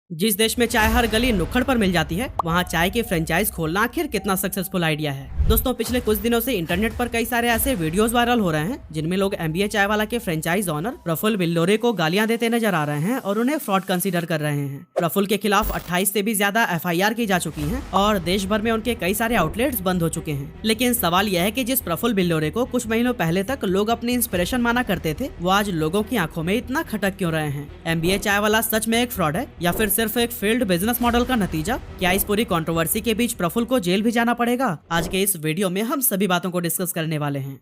जिस देश में चाय हर गली नुक्कड़ पर मिल जाती है, वहाँ चाय की फ्रेंचाइज खोलना आखिर कितना सक्सेसफुल आइडिया है। दोस्तों, पिछले कुछ दिनों से इंटरनेट पर कई सारे ऐसे वीडियोस वायरल हो रहे हैं जिनमें लोग एमबीए चाय वाला के फ्रेंचाइज ऑनर प्रफुल्ल बिल्लोरे को गालियां देते नजर आ रहे हैं और उन्हें फ्रॉड कंसीडर कर रहे हैं। प्रफुल्ल के खिलाफ 28 से भी ज्यादा एफआईआर की जा चुकी है और देश भर में उनके कई सारे आउटलेट्स बंद हो चुके हैं। लेकिन सवाल यह है कि जिस प्रफुल्ल बिल्लोरे को कुछ महीनों पहले तक लोग अपनी इंस्पिरेशन माना करते थे, वो आज लोगों की आंखों में इतना खटक क्यों रहे हैं? एमबीए चाय वाला सच में एक फ्रॉड है या फिर सिर्फ एक फेल्ड बिजनेस मॉडल का नतीजा? क्या इस पूरी कंट्रोवर्सी के बीच प्रफुल्ल को जेल भी जाना पड़ेगा? आज के इस वीडियो में हम सभी बातों को डिस्कस करने वाले हैं।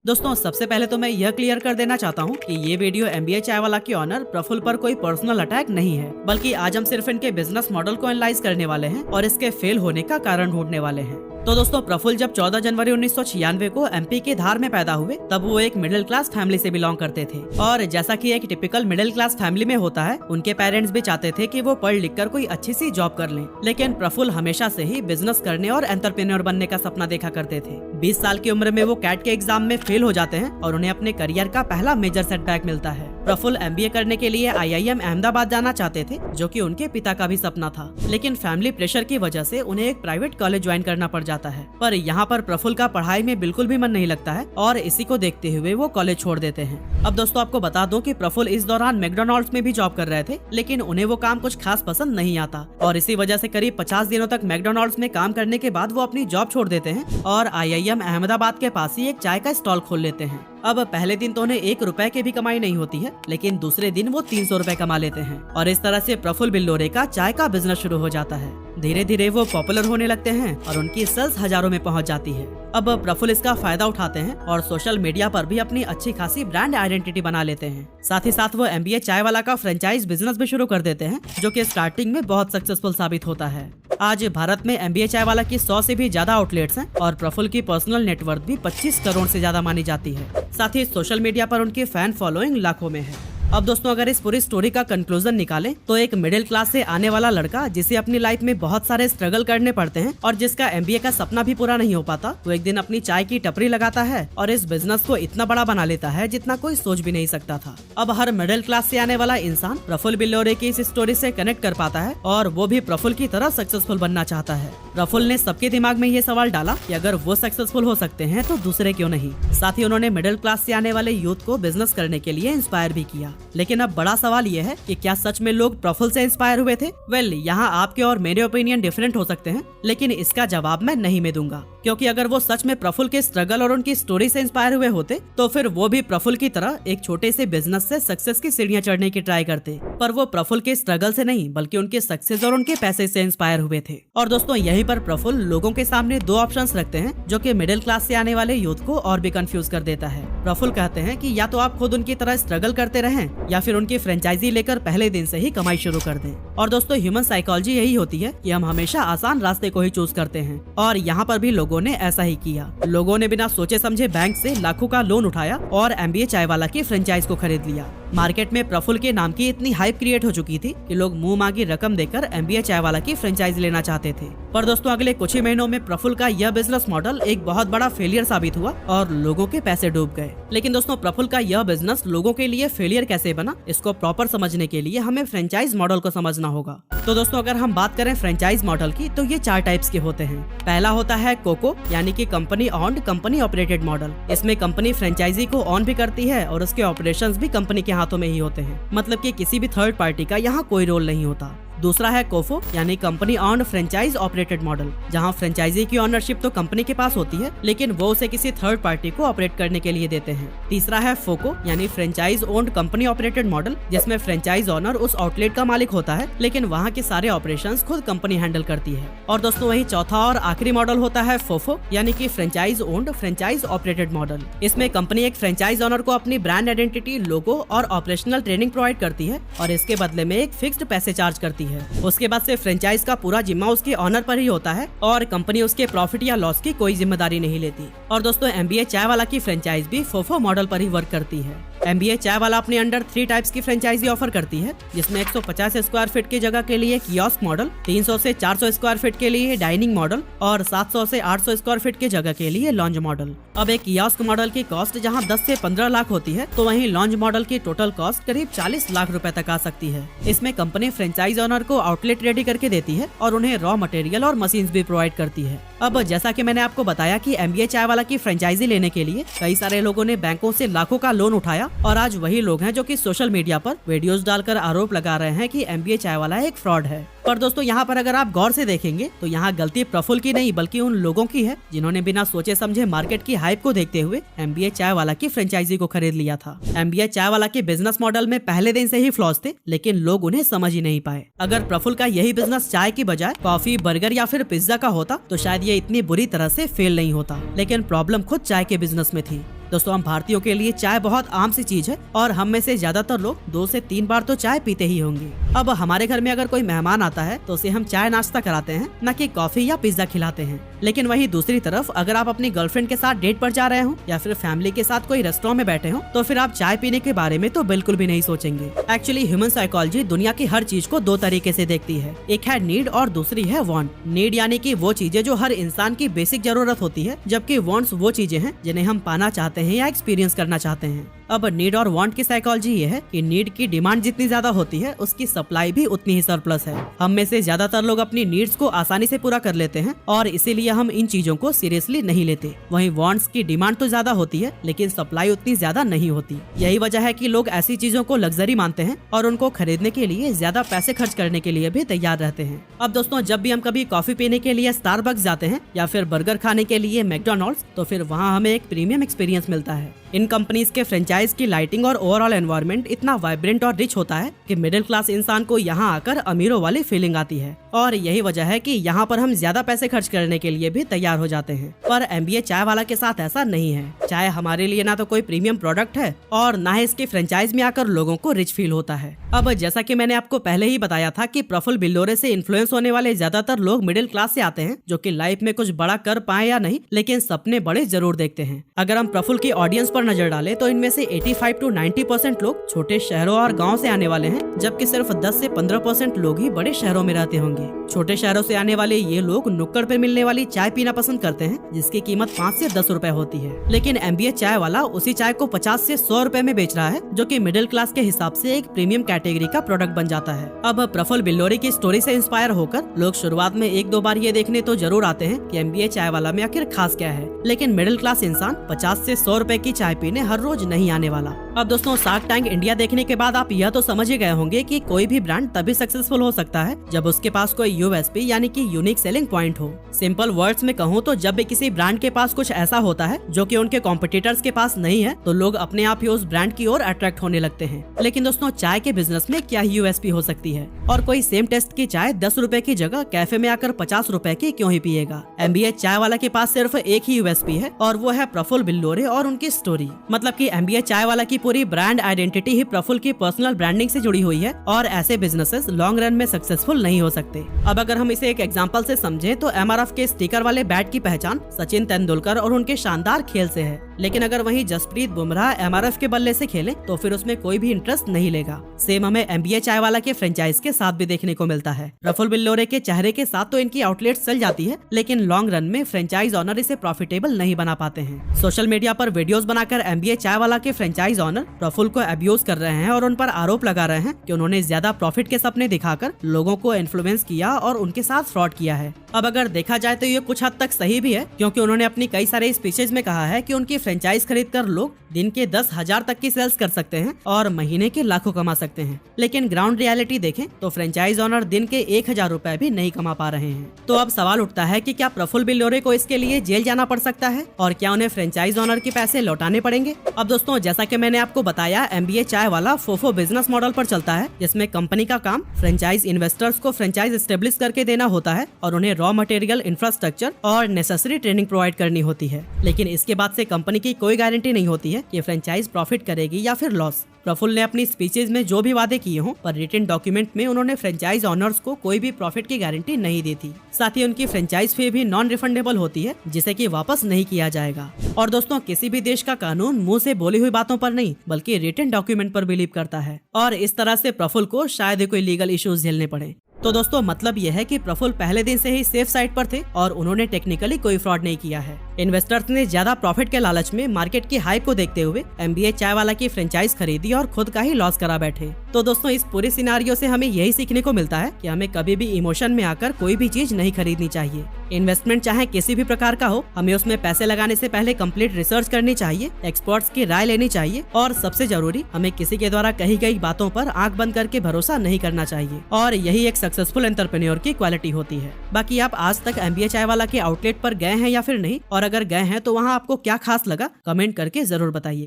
दोस्तों, सबसे पहले तो मैं यह क्लियर कर देना चाहता हूँ कि ये वीडियो एमबीए चाय वाला के ऑनर प्रफुल्ल पर कोई पर्सनल अटैक नहीं है, बल्कि आज हम सिर्फ इनके बिजनेस मॉडल को एनालाइज करने वाले हैं और इसके फेल होने का कारण ढूंढने वाले हैं। तो दोस्तों, प्रफुल्ल जब 14 जनवरी 1996 को एमपी के धार में पैदा हुए, तब वो एक मिडिल क्लास फैमिली से बिलोंग करते थे और जैसा कि एक टिपिकल मिडिल क्लास फैमिली में होता है, उनके पेरेंट्स भी चाहते थे कि वो पढ़ लिख कर कोई अच्छी सी जॉब कर लें। लेकिन प्रफुल्ल हमेशा से ही बिजनेस करने और एंटरप्रेन्योर बनने का सपना देखा करते थे। 20 साल की उम्र में वो कैट के एग्जाम में फेल हो जाते हैं और उन्हें अपने करियर का पहला मेजर सेटबैक मिलता है। प्रफुल्ल एमबीए करने के लिए आईआईएम अहमदाबाद जाना चाहते थे, जो कि उनके पिता का भी सपना था। लेकिन फैमिली प्रेशर की वजह से उन्हें एक प्राइवेट कॉलेज ज्वाइन करना पड़ जाता है। पर यहाँ पर प्रफुल्ल का पढ़ाई में बिल्कुल भी मन नहीं लगता है और इसी को देखते हुए वो कॉलेज छोड़ देते हैं। अब दोस्तों, आपको बता दूं कि प्रफुल्ल इस दौरान मैकडॉनल्ड्स में भी जॉब कर रहे थे, लेकिन उन्हें वो काम कुछ खास पसंद नहीं आता और इसी वजह से करीब 50 दिनों तक मैकडॉनल्ड्स में काम करने के बाद वो अपनी जॉब छोड़ देते हैं और आईआईएम अहमदाबाद के पास ही एक चाय का स्टॉल खोल लेते हैं। अब पहले दिन तो उन्हें 1 रुपए की भी कमाई नहीं होती है, लेकिन दूसरे दिन वो 300 रुपए कमा लेते हैं और इस तरह से प्रफुल्ल बिल्लोरे का चाय का बिजनेस शुरू हो जाता है। धीरे धीरे वो पॉपुलर होने लगते हैं और उनकी सेल्स हजारों में पहुंच जाती है। अब प्रफुल्ल इसका फायदा उठाते हैं और सोशल मीडिया पर भी अपनी अच्छी खासी ब्रांड आइडेंटिटी बना लेते हैं। साथ ही साथ वो एमबीए चाय वाला का फ्रेंचाइज बिजनेस भी शुरू कर देते हैं, जो कि स्टार्टिंग में बहुत सक्सेसफुल साबित होता है। आज भारत में एमबीए चाय वाला की 100 से भी ज्यादा आउटलेट्स हैं और प्रफुल्ल की पर्सनल नेटवर्थ भी 25 करोड़ से ज्यादा मानी जाती है। साथ ही सोशल मीडिया पर उनकी फैन फॉलोइंग लाखों में है। अब दोस्तों, अगर इस पूरी स्टोरी का कंक्लूजन निकालें तो एक मिडिल क्लास से आने वाला लड़का जिसे अपनी लाइफ में बहुत सारे स्ट्रगल करने पड़ते हैं और जिसका एमबीए का सपना भी पूरा नहीं हो पाता, तो एक दिन अपनी चाय की टपरी लगाता है और इस बिजनेस को इतना बड़ा बना लेता है जितना कोई सोच भी नहीं सकता था। अब हर मिडिल क्लास से आने वाला इंसान प्रफुल्ल बिल्लोरे की इस स्टोरी से कनेक्ट कर पाता है और वो भी प्रफुल्ल की तरह सक्सेसफुल बनना चाहता है। प्रफुल्ल ने सबके दिमाग में ये सवाल डाला कि अगर वो सक्सेसफुल हो सकते हैं तो दूसरे क्यों नहीं। साथ ही उन्होंने मिडिल क्लास से आने वाले यूथ को बिजनेस करने के लिए इंस्पायर भी किया। लेकिन अब बड़ा सवाल ये है कि क्या सच में लोग प्रफुल्ल से इंस्पायर हुए थे? वेल, यहाँ आपके और मेरे ओपिनियन डिफरेंट हो सकते हैं, लेकिन इसका जवाब मैं नहीं में दूंगा, क्योंकि अगर वो सच में प्रफुल्ल के स्ट्रगल और उनकी स्टोरी से इंस्पायर हुए होते तो फिर वो भी प्रफुल्ल की तरह एक छोटे से बिजनेस से सक्सेस की सीढ़ियां चढ़ने की ट्राई करते। पर वो प्रफुल्ल के स्ट्रगल से नहीं, बल्कि उनके सक्सेस और उनके पैसे से इंस्पायर हुए थे। और दोस्तों, यहीं पर प्रफुल्ल लोगों के सामने 2 ऑप्शंस रखते हैं, जो कि मिडिल क्लास से आने वाले यूथ को और भी कंफ्यूज कर देता है। प्रफुल्ल कहते हैं कि या तो आप खुद उनकी तरह स्ट्रगल करते रहें या फिर उनकी फ्रेंचाइजी लेकर पहले दिन से ही कमाई शुरू कर दें। और दोस्तों, ह्यूमन साइकोलॉजी यही होती है कि हम हमेशा आसान रास्ते को ही चूज करते हैं और यहाँ पर भी लोगों ने ऐसा ही किया। लोगों ने बिना सोचे समझे बैंक से लाखों का लोन उठाया और एमबीए चाय वाला की फ्रेंचाइज को खरीद लिया। मार्केट में प्रफुल्ल के नाम की इतनी हाइप क्रिएट हो चुकी थी कि लोग मुंह मांगी रकम देकर एमबीए चाय वाला की फ्रेंचाइज लेना चाहते थे। पर दोस्तों, अगले कुछ ही महीनों में प्रफुल्ल का यह बिजनेस मॉडल एक बहुत बड़ा फेलियर साबित हुआ और लोगों के पैसे डूब गए। लेकिन दोस्तों, प्रफुल्ल का यह बिजनेस लोगों के लिए फेलियर कैसे बना, इसको प्रॉपर समझने के लिए हमें फ्रेंचाइज मॉडल को समझना होगा। तो दोस्तों, अगर हम बात करें फ्रेंचाइज मॉडल की, तो ये 4 टाइप्स के होते हैं। पहला होता है कोको, यानी कि company owned company operated model. इसमें कंपनी फ्रेंचाइजी को ऑन भी करती है और उसके ऑपरेशंस भी कंपनी के हाथों में ही होते हैं, मतलब कि किसी भी थर्ड पार्टी का यहाँ कोई रोल नहीं होता। दूसरा है कोफो, यानी company owned franchise operated model, जहां फ्रेंचाइजी की ओनरशिप तो कंपनी के पास होती है, लेकिन वो उसे किसी थर्ड पार्टी को ऑपरेट करने के लिए देते हैं। तीसरा है फोको, यानी franchise owned company operated model, जिसमें फ्रेंचाइज ओनर उस आउटलेट का मालिक होता है, लेकिन वहाँ के सारे ऑपरेशंस खुद कंपनी हैंडल करती है। और दोस्तों, वही चौथा और आखिरी मॉडल होता है फोफो, यानी कि franchise owned franchise operated model. इसमें कंपनी एक फ्रेंचाइज ओनर को अपनी ब्रांड आइडेंटिटी, लोगो और ऑपरेशनल ट्रेनिंग प्रोवाइड करती है और इसके बदले में एक फिक्स्ड पैसे चार्ज करती है। उसके बाद से फ्रेंचाइज का पूरा जिम्मा उसके ऑनर पर ही होता है और कंपनी उसके प्रॉफिट या लॉस की कोई जिम्मेदारी नहीं लेती। और दोस्तों, एमबीए चाय वाला की फ्रेंचाइज भी फोफो मॉडल पर ही वर्क करती है। एमबीए चाय वाला अपने अंडर 3 टाइप्स की फ्रेंचाइजी ऑफर करती है, जिसमें 150 स्क्वायर फीट की जगह के लिए कियोस्क मॉडल, 300 से 400 स्क्वायर फीट के लिए डाइनिंग मॉडल और 700 से 800 स्क्वायर फीट की जगह के लिए लॉन्ज मॉडल। अब एक कियोस्क मॉडल की कॉस्ट जहां 10 से 15 लाख होती है, तो वहीं लॉन्ज मॉडल की टोटल कॉस्ट करीब 40 लाख रुपए तक आ सकती है। इसमें कंपनी फ्रेंचाइज ओनर को आउटलेट रेडी करके देती है और उन्हें रॉ मटेरियल और मशीन्स भी प्रोवाइड करती है। अब जैसा कि मैंने आपको बताया कि एमबीए चाय वाला की फ्रेंचाइजी लेने के लिए कई सारे लोगों ने बैंकों से लाखों का लोन उठाया और आज वही लोग हैं जो कि सोशल मीडिया पर वीडियोस डालकर आरोप लगा रहे हैं कि एमबीए चाय वाला एक फ्रॉड है। पर दोस्तों यहाँ पर अगर आप गौर से देखेंगे तो यहाँ गलती प्रफुल्ल की नहीं बल्कि उन लोगों की है जिन्होंने बिना सोचे समझे मार्केट की हाइप को देखते हुए एमबीए चाय वाला की फ्रेंचाइजी को खरीद लिया था। एमबीए चाय वाला के बिजनेस मॉडल में पहले दिन से ही फ्लॉज थे, लेकिन लोग उन्हें समझ ही नहीं पाए। अगर प्रफुल्ल का यही बिजनेस चाय की बजाय कॉफी, बर्गर या फिर पिज्जा का होता तो शायद ये इतनी बुरी तरह से फेल नहीं होता, लेकिन प्रॉब्लम खुद चाय के बिजनेस में थी। दोस्तों, हम भारतीयों के लिए चाय बहुत आम सी चीज है और हम में से ज्यादातर लोग 2 से 3 बार तो चाय पीते ही होंगे। अब हमारे घर में अगर कोई मेहमान आता है तो उसे हम चाय नाश्ता कराते हैं, न कि कॉफी या पिज्जा खिलाते हैं। लेकिन वहीं दूसरी तरफ अगर आप अपनी गर्लफ्रेंड के साथ डेट पर जा रहे हो या फिर फैमिली के साथ कोई रेस्टोरेंट में बैठे हो तो फिर आप चाय पीने के बारे में तो बिल्कुल भी नहीं सोचेंगे। एक्चुअली ह्यूमन साइकोलॉजी दुनिया की हर चीज को 2 तरीके से देखती है, एक है नीड और दूसरी है वांट। नीड यानी कि वो चीजें जो हर इंसान की बेसिक जरूरत होती है, जबकि वांट्स वो चीजें हैं जिन्हें हम पाना चाहते हैं या एक्सपीरियंस करना चाहते हैं। अब नीड और वांट की साइकोलॉजी ये है कि नीड की डिमांड जितनी ज्यादा होती है उसकी सप्लाई भी उतनी ही सरप्लस है। हम में से ज्यादातर लोग अपनी नीड्स को आसानी से पूरा कर लेते हैं और इसीलिए हम इन चीजों को सीरियसली नहीं लेते। वहीं वांट्स की डिमांड तो ज्यादा होती है लेकिन सप्लाई उतनी ज्यादा नहीं होती। यही वजह है कि लोग ऐसी चीजों को लग्जरी मानते हैं और उनको खरीदने के लिए ज्यादा पैसे खर्च करने के लिए भी तैयार रहते हैं। अब दोस्तों, जब भी हम कभी कॉफी पीने के लिए स्टारबक्स जाते हैं या फिर बर्गर खाने के लिए मैकडॉनल्ड्स, तो फिर वहाँ हमें एक प्रीमियम एक्सपीरियंस मिलता है। इन कंपनीज के फ्रेंचाइज की लाइटिंग और ओवरऑल एनवायरनमेंट इतना वाइब्रेंट और रिच होता है कि मिडिल क्लास इंसान को यहाँ आकर अमीरों वाली फीलिंग आती है और यही वजह है कि यहाँ पर हम ज्यादा पैसे खर्च करने के लिए भी तैयार हो जाते हैं। पर एमबीए चाय वाला के साथ ऐसा नहीं है। चाय हमारे लिए ना तो कोई प्रीमियम प्रोडक्ट है और ना ही इसके फ्रेंचाइज में आकर लोगों को रिच फील होता है। अब जैसा कि मैंने आपको पहले ही बताया था कि प्रफुल्ल बिल्लोरे से इन्फ्लुएंस होने वाले ज्यादातर लोग मिडिल क्लास से आते हैं, जो कि लाइफ में कुछ बड़ा कर पाए या नहीं लेकिन सपने बड़े जरूर देखते हैं। अगर हम प्रफुल्ल की ऑडियंस पर नजर डालें तो इनमें से 85 to 90% लोग छोटे शहरों और गाँव से आने वाले हैं, जबकि सिर्फ 10 से 15% लोग ही बड़े शहरों में रहते होंगे। छोटे शहरों से आने वाले ये लोग नुक्कड़ पर मिलने वाली चाय पीना पसंद करते हैं, जिसकी कीमत 5 से 10 रुपए होती है। लेकिन एमबीए चाय वाला उसी चाय को 50 से 100 रुपए में बेच रहा है, जो कि मिडिल क्लास के हिसाब से एक प्रीमियम कैटेगरी का प्रोडक्ट बन जाता है। अब प्रफुल्ल बिल्लोरे की स्टोरी से इंस्पायर होकर लोग शुरुआत में 1-2 बार ये देखने तो जरूर आते हैं कि एमबीए चाय वाला में आखिर खास क्या है, लेकिन मिडिल क्लास इंसान 50 से 100 रुपए की चाय पीने हर रोज नहीं आने वाला। अब दोस्तों, शार्क टैंक इंडिया देखने के बाद आप यह तो समझ ही गए होंगे कि कोई भी ब्रांड तभी सक्सेसफुल हो सकता है जब उसके पास कोई यूएसपी यानी कि यूनिक सेलिंग पॉइंट हो। सिंपल वर्ड्स में कहूँ तो जब भी किसी ब्रांड के पास कुछ ऐसा होता है जो कि उनके कॉम्पिटिटर्स के पास नहीं है, तो लोग अपने आप ही उस ब्रांड की ओर अट्रैक्ट होने लगते हैं। लेकिन दोस्तों, चाय के बिजनेस में क्या यूएसपी हो सकती है? और कोई सेम टेस्ट की चाय 10 रुपए की जगह कैफे में आकर 50 रुपए की क्यों ही पिएगा? एमबीए चाय वाला के पास सिर्फ एक ही यूएसपी है और वो है प्रफुल्ल बिल्लोरे और उनकी स्टोरी। मतलब कि एमबीए चाय वाला की पूरी ब्रांड आइडेंटिटी ही प्रफुल्ल की पर्सनल ब्रांडिंग से जुड़ी हुई है और ऐसे बिजनेसेस लॉन्ग रन में सक्सेसफुल नहीं हो सकते। अब अगर हम इसे एक एग्जांपल से समझें तो एमआरएफ के स्टिकर वाले बैट की पहचान सचिन तेंदुलकर और उनके शानदार खेल से है, लेकिन अगर वहीं जसप्रीत बुमराह एमआरएफ के बल्ले से खेले तो फिर उसमें कोई भी इंटरेस्ट नहीं लेगा। सेम हमें एमबीए चाय वाला के फ्रेंचाइज के साथ भी देखने को मिलता है। प्रफुल्ल बिल्लोरे के चेहरे के साथ तो इनकी आउटलेट्स चल जाती है, लेकिन लॉन्ग रन में फ्रेंचाइज ऑनर इसे प्रॉफिटेबल नहीं बना पाते हैं। सोशल मीडिया पर वीडियोस बनाकर एमबीए चाय वाला के फ्रेंचाइज ऑनर प्रफुल्ल को अब्यूज कर रहे हैं और उन पर आरोप लगा रहे हैं कि उन्होंने ज्यादा प्रॉफिट के सपने दिखाकर लोगों को इन्फ्लुएंस किया और उनके साथ फ्रॉड किया है। अब अगर देखा जाए तो ये कुछ हद तक सही भी है, क्योंकि उन्होंने अपनी कई सारे स्पीचेज में कहा है कि उनकी फ्रेंचाइज खरीदकर लोग दिन के 10,000 तक की सेल्स कर सकते हैं और महीने के लाखों कमा सकते हैं। लेकिन ग्राउंड रियलिटी देखें तो फ्रेंचाइज ऑनर दिन के 1,000 रुपए भी नहीं कमा पा रहे हैं। तो अब सवाल उठता है कि क्या प्रफुल्ल बिल्लोरे को इसके लिए जेल जाना पड़ सकता है और क्या उन्हें फ्रेंचाइज ऑनर के पैसे लौटाने पड़ेंगे? अब दोस्तों, जैसा कि मैंने आपको बताया, एमबीए चाय वाला फोफो बिजनेस मॉडल पर चलता है, जिसमें कंपनी का काम फ्रेंचाइज इन्वेस्टर्स को फ्रेंचाइज एस्टेब्लिश करके देना होता है और उन्हें रॉ मटेरियल, इंफ्रास्ट्रक्चर और नेसेसरी ट्रेनिंग प्रोवाइड करनी होती है। लेकिन इसके बाद से कंपनी की कोई गारंटी नहीं होती है कि फ्रेंचाइज प्रॉफिट करेगी या फिर लॉस। प्रफुल्ल ने अपनी स्पीचेज में जो भी वादे किए हों, पर रिटन डॉक्यूमेंट में उन्होंने फ्रेंचाइज ऑनर्स को कोई भी प्रॉफिट की गारंटी नहीं दी थी। साथ ही उनकी फ्रेंचाइज फी भी नॉन रिफंडेबल होती है, जिसे कि वापस नहीं किया जाएगा। और दोस्तों, किसी भी देश का कानून मुंह से बोली हुई बातों पर नहीं बल्कि रिटन डॉक्यूमेंट पर बिलीव करता है, और इस तरह से प्रफुल्ल को शायद कोई लीगल इश्यूज झेलने पड़े। तो दोस्तों, मतलब यह है कि प्रफुल्ल पहले दिन से ही सेफ साइड पर थे और उन्होंने टेक्निकली कोई फ्रॉड नहीं किया है। इन्वेस्टर्स ने ज्यादा प्रॉफिट के लालच में मार्केट की हाइप को देखते हुए MBA चाय वाला की फ्रेंचाइज खरीदी और खुद का ही लॉस करा बैठे। तो दोस्तों, इस पूरे सिनारियो से हमें यही सीखने को मिलता है कि हमें कभी भी इमोशन में आकर कोई भी चीज नहीं खरीदनी चाहिए। इन्वेस्टमेंट चाहे किसी भी प्रकार का हो, हमें उसमें पैसे लगाने से पहले कंप्लीट रिसर्च करनी चाहिए, एक्सपर्ट्स की राय लेनी चाहिए, और सबसे जरूरी, हमें किसी के द्वारा कही गई बातों पर आंख बंद करके भरोसा नहीं करना चाहिए। और यही एक सक्सेसफुल एंटरप्रेन्योर की क्वालिटी होती है। बाकी आप आज तक MBA चाय वाला के आउटलेट पर गए हैं या फिर नहीं, और अगर गए हैं तो वहाँ आपको क्या खास लगा, कमेंट करके जरूर बताइए।